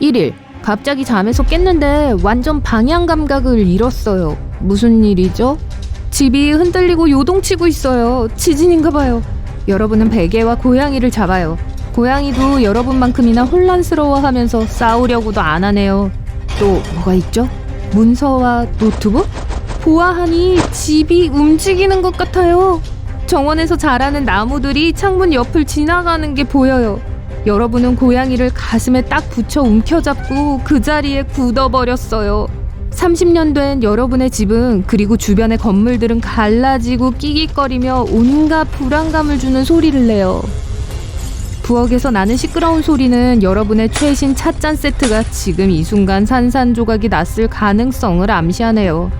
1일, 갑자기 잠에서 깼는데 완전 방향 감각을 잃었어요. 무슨 일이죠? 집이 흔들리고 요동치고 있어요. 지진인가 봐요. 여러분은 베개와 고양이를 잡아요. 고양이도 여러분만큼이나 혼란스러워하면서 싸우려고도 안 하네요. 또 뭐가 있죠? 문서와 노트북? 보아하니 집이 움직이는 것 같아요. 정원에서 자라는 나무들이 창문 옆을 지나가는 게 보여요. 여러분은 고양이를 가슴에 딱 붙여 움켜잡고 그 자리에 굳어버렸어요. 30년 된 여러분의 집은, 그리고 주변의 건물들은 갈라지고 끼깃거리며 온갖 불안감을 주는 소리를 내요. 부엌에서 나는 시끄러운 소리는 여러분의 최신 찻잔 세트가 지금 이 순간 산산조각이 났을 가능성을 암시하네요.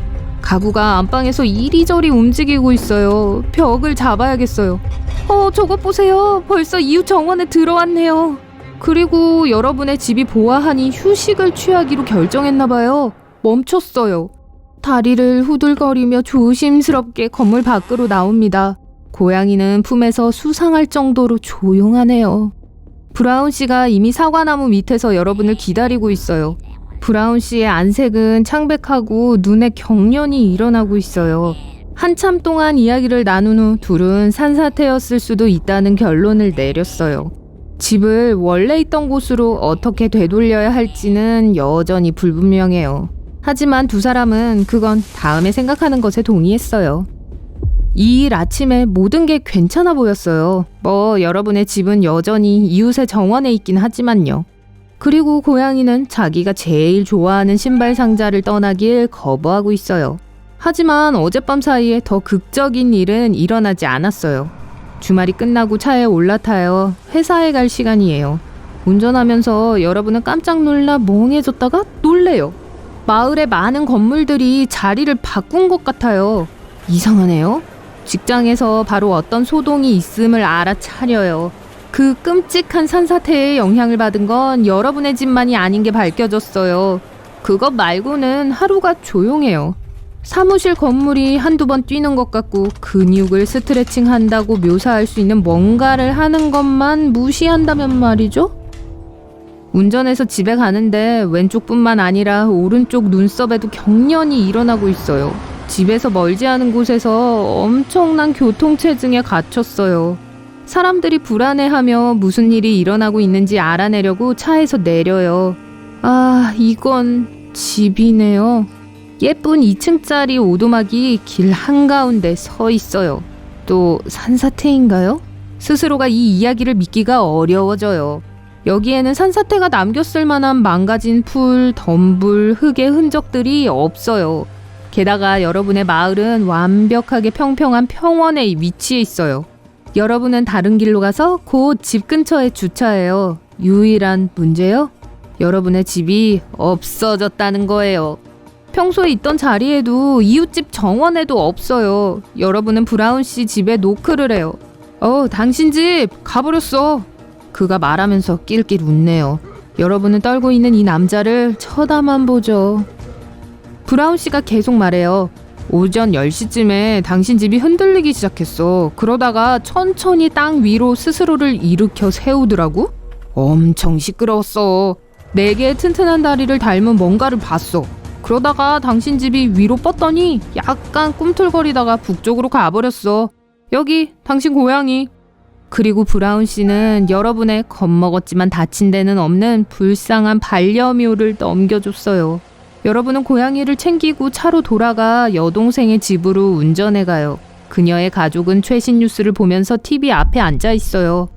가구가 안방에서 이리저리 움직이고 있어요. 벽을 잡아야겠어요. 저것 보세요. 벌써 이웃 정원에 들어왔네요. 그리고 여러분의 집이 보아하니 휴식을 취하기로 결정했나봐요. 멈췄어요. 다리를 후들거리며 조심스럽게 건물 밖으로 나옵니다. 고양이는 품에서 수상할 정도로 조용하네요. 브라운 씨가 이미 사과나무 밑에서 여러분을 기다리고 있어요. 브라운 씨의 안색은 창백하고 눈에 경련이 일어나고 있어요. 한참 동안 이야기를 나눈 후 둘은 산사태였을 수도 있다는 결론을 내렸어요. 집을 원래 있던 곳으로 어떻게 되돌려야 할지는 여전히 불분명해요. 하지만 두 사람은 그건 다음에 생각하는 것에 동의했어요. 이일 아침에 모든 게 괜찮아 보였어요. 여러분의 집은 여전히 이웃의 정원에 있긴 하지만요. 그리고 고양이는 자기가 제일 좋아하는 신발 상자를 떠나길 거부하고 있어요. 하지만 어젯밤 사이에 더 극적인 일은 일어나지 않았어요. 주말이 끝나고 차에 올라타요. 회사에 갈 시간이에요. 운전하면서 여러분은 깜짝 놀라 멍해졌다가 놀래요. 마을의 많은 건물들이 자리를 바꾼 것 같아요. 이상하네요. 직장에서 바로 어떤 소동이 있음을 알아차려요. 그 끔찍한 산사태의 영향을 받은 건 여러분의 집만이 아닌 게 밝혀졌어요. 그것 말고는 하루가 조용해요. 사무실 건물이 한두 번 뛰는 것 같고 근육을 스트레칭한다고 묘사할 수 있는 뭔가를 하는 것만 무시한다면 말이죠. 운전해서 집에 가는데 왼쪽뿐만 아니라 오른쪽 눈썹에도 경련이 일어나고 있어요. 집에서 멀지 않은 곳에서 엄청난 교통체증에 갇혔어요. 사람들이 불안해하며 무슨 일이 일어나고 있는지 알아내려고 차에서 내려요. 이건 집이네요. 예쁜 2층짜리 오두막이 길 한가운데 서 있어요. 또 산사태인가요? 스스로가 이 이야기를 믿기가 어려워져요. 여기에는 산사태가 남겼을 만한 망가진 풀, 덤불, 흙의 흔적들이 없어요. 게다가 여러분의 마을은 완벽하게 평평한 평원에 위치해 있어요. 여러분은 다른 길로 가서 곧 집 근처에 주차해요. 유일한 문제요? 여러분의 집이 없어졌다는 거예요. 평소에 있던 자리에도 이웃집 정원에도 없어요. 여러분은 브라운 씨 집에 노크를 해요. 당신 집 가버렸어. 그가 말하면서 낄낄 웃네요. 여러분은 떨고 있는 이 남자를 쳐다만 보죠. 브라운 씨가 계속 말해요. 오전 10시쯤에 당신 집이 흔들리기 시작했어. 그러다가 천천히 땅 위로 스스로를 일으켜 세우더라고. 엄청 시끄러웠어. 4개의 튼튼한 다리를 닮은 뭔가를 봤어. 그러다가 당신 집이 위로 뻗더니 약간 꿈틀거리다가 북쪽으로 가버렸어. 여기 당신 고양이. 그리고 브라운 씨는 여러분의 겁먹었지만 다친 데는 없는 불쌍한 반려묘를 넘겨줬어요. 여러분은 고양이를 챙기고 차로 돌아가 여동생의 집으로 운전해 가요. 그녀의 가족은 최신 뉴스를 보면서 TV 앞에 앉아 있어요.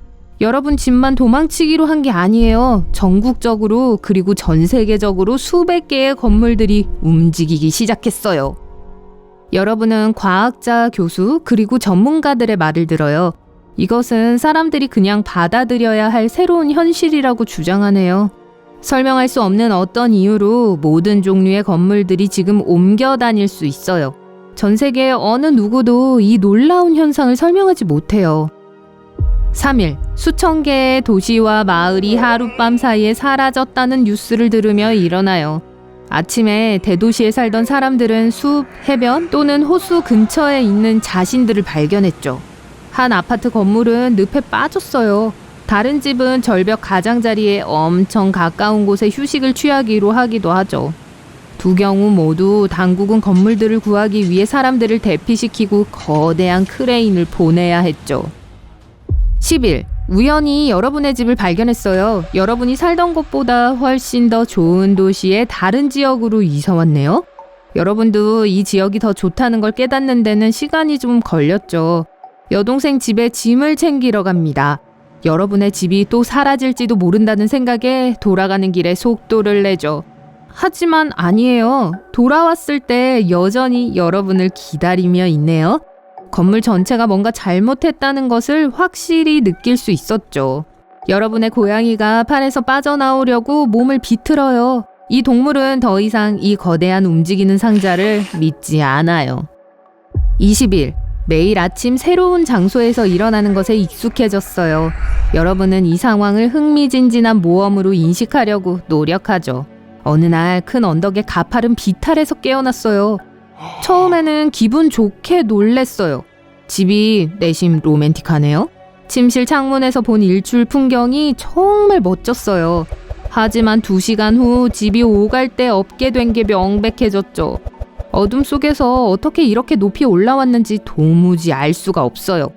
여러분 집만 도망치기로 한 게 아니에요. 전국적으로 그리고 전 세계적으로 수백 개의 건물들이 움직이기 시작했어요. 여러분은 과학자, 교수, 그리고 전문가들의 말을 들어요. 이것은 사람들이 그냥 받아들여야 할 새로운 현실이라고 주장하네요. 설명할 수 없는 어떤 이유로 모든 종류의 건물들이 지금 옮겨 다닐 수 있어요. 전 세계의 어느 누구도 이 놀라운 현상을 설명하지 못해요. 3일, 수천 개의 도시와 마을이 하룻밤 사이에 사라졌다는 뉴스를 들으며 일어나요. 아침에 대도시에 살던 사람들은 숲, 해변 또는 호수 근처에 있는 자신들을 발견했죠. 한 아파트 건물은 늪에 빠졌어요. 다른 집은 절벽 가장자리에 엄청 가까운 곳에 휴식을 취하기로 하기도 하죠. 두 경우 모두 당국은 건물들을 구하기 위해 사람들을 대피시키고 거대한 크레인을 보내야 했죠. 10일, 우연히 여러분의 집을 발견했어요. 여러분이 살던 곳보다 훨씬 더 좋은 도시의 다른 지역으로 이사 왔네요. 여러분도 이 지역이 더 좋다는 걸 깨닫는 데는 시간이 좀 걸렸죠. 여동생 집에 짐을 챙기러 갑니다. 여러분의 집이 또 사라질지도 모른다는 생각에 돌아가는 길에 속도를 내죠. 하지만 아니에요. 돌아왔을 때 여전히 여러분을 기다리며 있네요. 건물 전체가 뭔가 잘못했다는 것을 확실히 느낄 수 있었죠. 여러분의 고양이가 판에서 빠져나오려고 몸을 비틀어요. 이 동물은 더 이상 이 거대한 움직이는 상자를 믿지 않아요. 20일, 매일 아침 새로운 장소에서 일어나는 것에 익숙해졌어요. 여러분은 이 상황을 흥미진진한 모험으로 인식하려고 노력하죠. 어느 날 큰 언덕의 가파른 비탈에서 깨어났어요. 처음에는 기분 좋게 놀랬어요. 집이 내심 로맨틱하네요. 침실 창문에서 본 일출 풍경이 정말 멋졌어요. 하지만 2시간 후 집이 오갈 데 없게 된 게 명백해졌죠. 어둠 속에서 어떻게 이렇게 높이 올라왔는지 도무지 알 수가 없어요.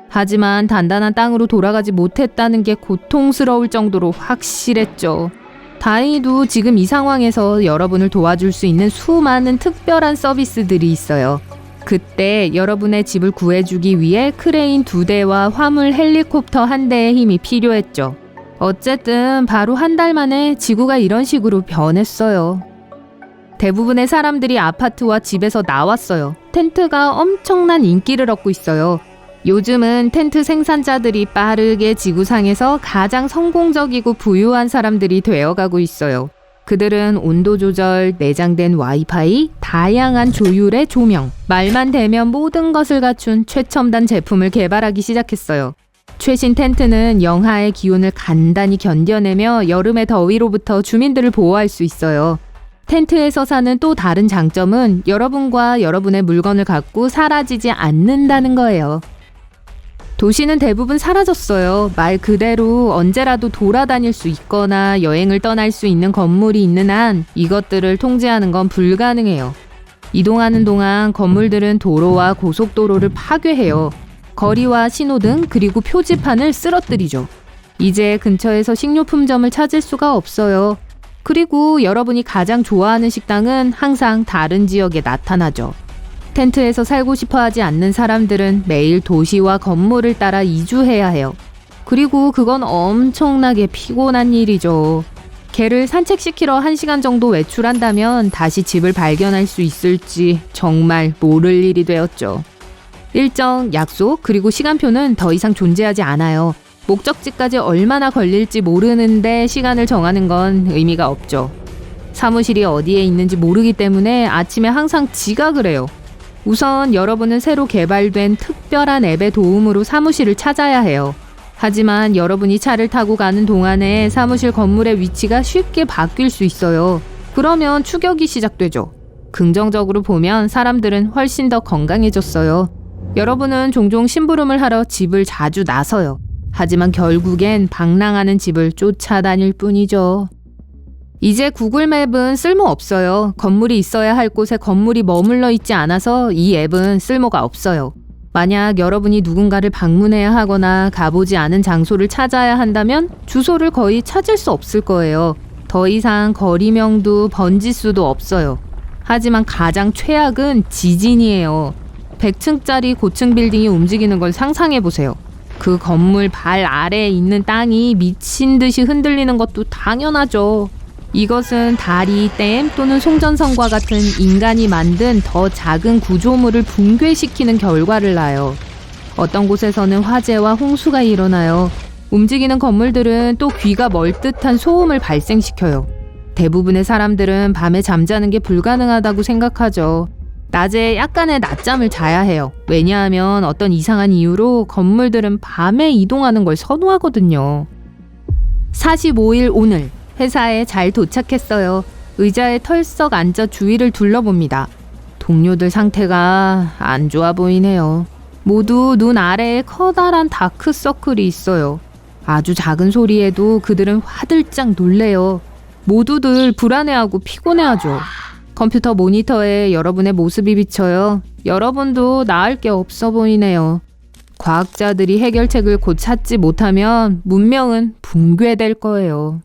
하지만 단단한 땅으로 돌아가지 못했다는 게 고통스러울 정도로 확실했죠. 다행히도 지금 이 상황에서 여러분을 도와줄 수 있는 수많은 특별한 서비스들이 있어요. 그때 여러분의 집을 구해주기 위해 크레인 2대와 화물 헬리콥터 1대의 힘이 필요했죠. 어쨌든 바로 한 달 만에 지구가 이런 식으로 변했어요. 대부분의 사람들이 아파트와 집에서 나왔어요. 텐트가 엄청난 인기를 얻고 있어요. 요즘은 텐트 생산자들이 빠르게 지구상에서 가장 성공적이고 부유한 사람들이 되어가고 있어요. 그들은 온도 조절, 내장된 와이파이, 다양한 조율의 조명, 말만 대면 모든 것을 갖춘 최첨단 제품을 개발하기 시작했어요. 최신 텐트는 영하의 기온을 간단히 견뎌내며 여름의 더위로부터 주민들을 보호할 수 있어요. 텐트에서 사는 또 다른 장점은 여러분과 여러분의 물건을 갖고 사라지지 않는다는 거예요. 도시는 대부분 사라졌어요. 말 그대로 언제라도 돌아다닐 수 있거나 여행을 떠날 수 있는 건물이 있는 한 이것들을 통제하는 건 불가능해요. 이동하는 동안 건물들은 도로와 고속도로를 파괴해요. 거리와 신호등 그리고 표지판을 쓰러뜨리죠. 이제 근처에서 식료품점을 찾을 수가 없어요. 그리고 여러분이 가장 좋아하는 식당은 항상 다른 지역에 나타나죠. 텐트에서 살고 싶어 하지 않는 사람들은 매일 도시와 건물을 따라 이주해야 해요. 그리고 그건 엄청나게 피곤한 일이죠. 개를 산책시키러 1시간 정도 외출한다면 다시 집을 발견할 수 있을지 정말 모를 일이 되었죠. 일정, 약속, 그리고 시간표는 더 이상 존재하지 않아요. 목적지까지 얼마나 걸릴지 모르는데 시간을 정하는 건 의미가 없죠. 사무실이 어디에 있는지 모르기 때문에 아침에 항상 지각을 해요. 우선 여러분은 새로 개발된 특별한 앱의 도움으로 사무실을 찾아야 해요. 하지만 여러분이 차를 타고 가는 동안에 사무실 건물의 위치가 쉽게 바뀔 수 있어요. 그러면 추격이 시작되죠. 긍정적으로 보면 사람들은 훨씬 더 건강해졌어요. 여러분은 종종 심부름을 하러 집을 자주 나서요. 하지만 결국엔 방랑하는 집을 쫓아다닐 뿐이죠. 이제 구글맵은 쓸모없어요. 건물이 있어야 할 곳에 건물이 머물러 있지 않아서 이 앱은 쓸모가 없어요. 만약 여러분이 누군가를 방문해야 하거나 가보지 않은 장소를 찾아야 한다면 주소를 거의 찾을 수 없을 거예요. 더 이상 거리명도 번지수도 없어요. 하지만 가장 최악은 지진이에요. 100층짜리 고층 빌딩이 움직이는 걸 상상해보세요. 그 건물 발 아래에 있는 땅이 미친 듯이 흔들리는 것도 당연하죠. 이것은 다리, 댐 또는 송전선과 같은 인간이 만든 더 작은 구조물을 붕괴시키는 결과를 낳아요. 어떤 곳에서는 화재와 홍수가 일어나요. 움직이는 건물들은 또 귀가 멀듯한 소음을 발생시켜요. 대부분의 사람들은 밤에 잠자는 게 불가능하다고 생각하죠. 낮에 약간의 낮잠을 자야 해요. 왜냐하면 어떤 이상한 이유로 건물들은 밤에 이동하는 걸 선호하거든요. 45일 오늘 회사에 잘 도착했어요. 의자에 털썩 앉아 주위를 둘러봅니다. 동료들 상태가 안 좋아 보이네요. 모두 눈 아래에 커다란 다크서클이 있어요. 아주 작은 소리에도 그들은 화들짝 놀래요. 모두들 불안해하고 피곤해하죠. 컴퓨터 모니터에 여러분의 모습이 비쳐요. 여러분도 나을 게 없어 보이네요. 과학자들이 해결책을 곧 찾지 못하면 문명은 붕괴될 거예요.